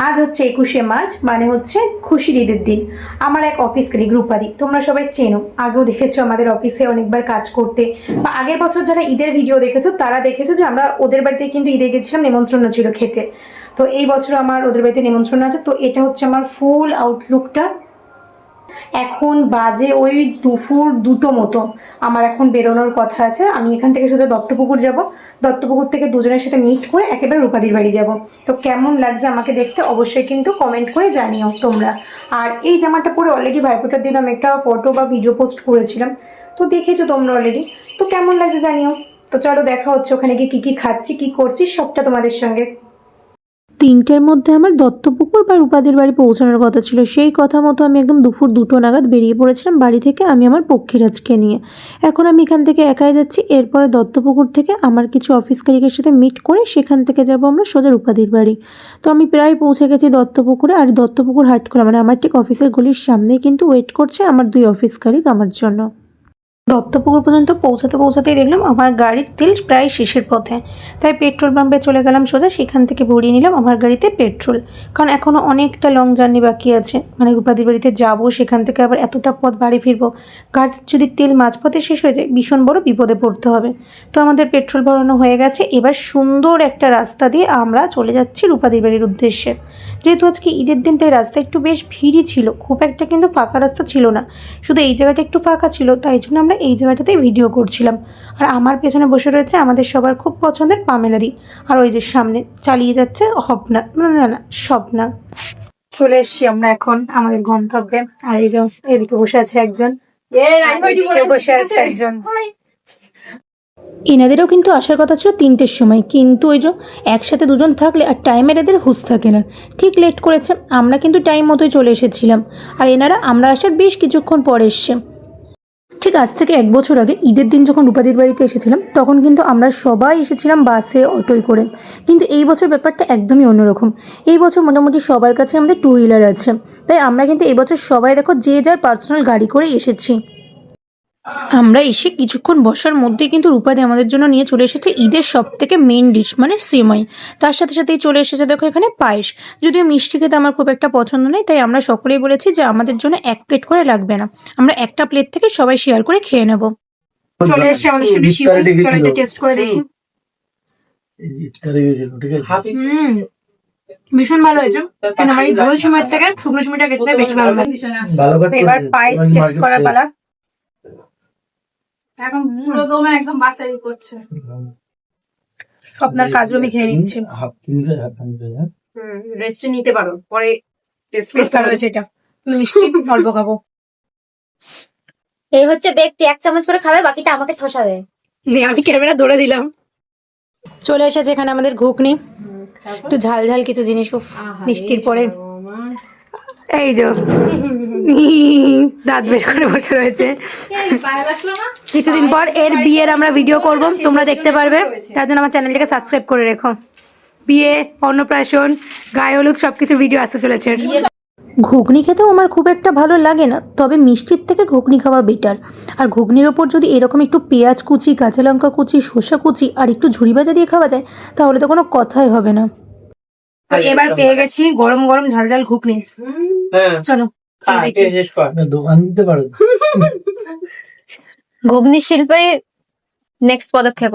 আজ হচ্ছে 21শে মার্চ, মানে হচ্ছে খুশির ঈদের দিন। আমার এক অফিস কলিগ রূপাদি, তোমরা সবাই চেনো, আগেও দেখেছো আমাদের অফিসে অনেকবার কাজ করতে, বা আগের বছর যারা ঈদের ভিডিও দেখেছো তারা দেখেছো যে আমরা ওদের বাড়িতে কিন্তু ঈদে গেছিলাম, নেমন্ত্রণ ছিল খেতে। তো এই বছর আমার ওদের বাড়িতে নেমন্ত্রণ আছে। তো এটা হচ্ছে আমার ফুল আউটলুকটা। এখন বাজে ওই দুপুর 2টো মতো। আমার এখন বেরোনোর কথা আছে। আমি এখান থেকে সোজা দত্তপুকুর যাব। দত্তপুকুর থেকে দুজনের সাথে মিট করে একেবারে রূপাদির বাড়ি যাব। তো কেমন লাগছে আমাকে দেখতে অবশ্যই কিন্তু কমেন্ট করে জানিও তোমরা। আর এই জামাটা পরে অলরেডি ভাইফোঁটার দিন আমি একটা ফটো বা ভিডিও পোস্ট করেছিলাম, তো দেখেছো তোমরা অলরেডি। তো কেমন লাগছে জানিও। তো চলো দেখা হচ্ছে ওখানে গিয়ে কী কী খাচ্ছি কী করছি সবটা তোমাদের সঙ্গে। 3টের মধ্যে আমার দত্তপুকুর বা রূপাদির বাড়ি পৌঁছানোর কথা ছিল। সেই কথা মতো আমি একদম দুপুর 2টো নাগাদ বেরিয়ে পড়েছিলাম বাড়ি থেকে, আমি আমার পক্ষীরাজকে নিয়ে। এখন আমি এখান থেকে একাই যাচ্ছি। এরপরে দত্তপুকুর থেকে আমার কিছু অফিস কলিগের সাথে মিট করে সেখান থেকে যাব আমরা সোজা রূপাদির বাড়ি। তো আমি প্রায় পৌঁছে গেছি দত্তপুকুরে। আর দত্তপুকুর হাটখোলা মানে আমার ঠিক অফিসের গলির সামনেই কিন্তু ওয়েট করছে আমার 2 অফিস কলিগ আমার জন্য। দত্তপুকুর পর্যন্ত পৌঁছাতেই দেখলাম আমার গাড়ির তেল প্রায় শেষের পথে। তাই পেট্রোল পাম্পে চলে গেলাম সোজা, সেখান থেকে ভরিয়ে নিলাম আমার গাড়িতে পেট্রোল। কারণ এখনও অনেকটা লং জার্নি বাকি আছে, মানে রূপাদির বাড়িতে যাবো, সেখান থেকে আবার এতটা পথ বাড়ি ফিরবো। গাড়ির যদি তেল মাঝপথে শেষ হয়ে যায় ভীষণ বড় বিপদে পড়তে হবে। তো আমাদের পেট্রোল ভরানো হয়ে গেছে। এবার সুন্দর একটা রাস্তা দিয়ে আমরা চলে যাচ্ছি রূপাদির বাড়ির উদ্দেশ্যে। যেহেতু আজকে ঈদের দিন তাই রাস্তা একটু বেশ ভিড়ই ছিল, খুব একটা কিন্তু ফাঁকা রাস্তা ছিল না, শুধু এই জায়গাটা একটু ফাঁকা ছিল, তাই জন্য আমরা এই জায়গাটাতেই ভিডিও করছিলাম। আর আমার পেছনে বসে রয়েছে আমাদের সবার খুব পছন্দের পামেলাদি। আর ওই যে সামনে চালিয়ে যাচ্ছে হপনা, না না না স্বপ্না। চলে এসছি আমরা এখন আমাদের গন্তব্যে। আর এই যে এদিকে বসে আছে একজন, এদিকে বসে আছে একজন। এনাদেরও কিন্তু আসার কথা ছিল 3টের সময়, কিন্তু ওই যে একসাথে দুজন থাকলে আর টাইমের এদের হুঁশ থাকে না, ঠিক লেট করেছে। আমরা কিন্তু টাইম মতোই চলে এসেছিলাম, আর এনারা আমরা আসার বেশ কিছুক্ষণ পরে এসছে। ঠিক আজ থেকে 1 বছর আগে ঈদের দিন যখন রূপাদির বাড়িতে এসেছিলাম তখন কিন্তু আমরা সবাই এসেছিলাম বাসে, অটোয় করে। কিন্তু এই বছর ব্যাপারটা একদমই অন্যরকম। এই বছর মোটামুটি সবার কাছে আমাদের 2 হুইলার আছে, তাই আমরা কিন্তু এই বছর সবাই দেখো যে যার পার্সোনাল গাড়ি করে এসেছি। আমরা এসে কিছুক্ষণ বসার মধ্যেই কিন্তু রূপাদি আমাদের জন্য নিয়ে চলে এসেছে ঈদের সবথেকে মেন ডিশ মানে সিমাই। তার সাথে সাথেই চলে এসেছে দেখো এখানে পায়েস। যদিও মিষ্টি খেতে আমার খুব একটা পছন্দ নেই, তাই আমরা সকলেই বলেছি যে আমাদের জন্য 1 প্লেট করে লাগবে না, আমরা একটা প্লেট থেকে সবাই শেয়ার করে খেয়ে নেব। চলে এসেছে আমাদের সাথে সিমাই, চলো এটা টেস্ট করে দেখি। ভীষণ ভালো হয়েছে, কিন্তু আমার এই ঝোল সিমাইয়ের থেকে শুকনো সিমাইটা খেতে বেশি ভালো লাগে। এবার পায়েস টেস্ট করার পালা। এখন পুরো দমে একদম বাসাই করছে। আপনার কাজও আমি খেয়ে নিচ্ছি। রেস্টে নিতে পারো, পরে টেস্ট ভালো হয়েছে। এটা মিষ্টি অল্প খাবো। এই হচ্ছে ব্যক্তি 1 চামচ করে খাবে, বাকিটা আমাকে ঠসাবে। আমি ক্যামেরা ধরে দিলাম। চলে এসেছে এখানে আমাদের ঘুগনি, একটু ঝাল ঝাল কিছু জিনিস মিষ্টির পরে। এই যে দাঁত বের করে বসে রয়েছে। কিছুদিন পর এর বিয়ের আমরা ভিডিও করব, তোমরা দেখতে পারবে, তার জন্য আমার চ্যানেলটাকে সাবস্ক্রাইব করে রেখো। বিয়ে, অন্নপ্রাশন, গায়ে হলুদ সবকিছু ভিডিও আসতে চলেছে। ঘুগনি খেতেও আমার খুব একটা ভালো লাগে না, তবে মিষ্টির থেকে ঘুগনি খাওয়া বেটার। আর ঘুগনির ওপর যদি এরকম একটু পেঁয়াজ কুচি, কাঁচা লঙ্কা কুচি, শসা কুচি আর একটু ঝুড়ি ভাজা দিয়ে খাওয়া যায় তাহলে তো কোনো কথাই হবে না। এবার পেয়ে গেছি গরম গরম ঝাল ঝাল ঘুগনি। চলো ঘুগনি শিল্পে নেক্সট পদক্ষেপ।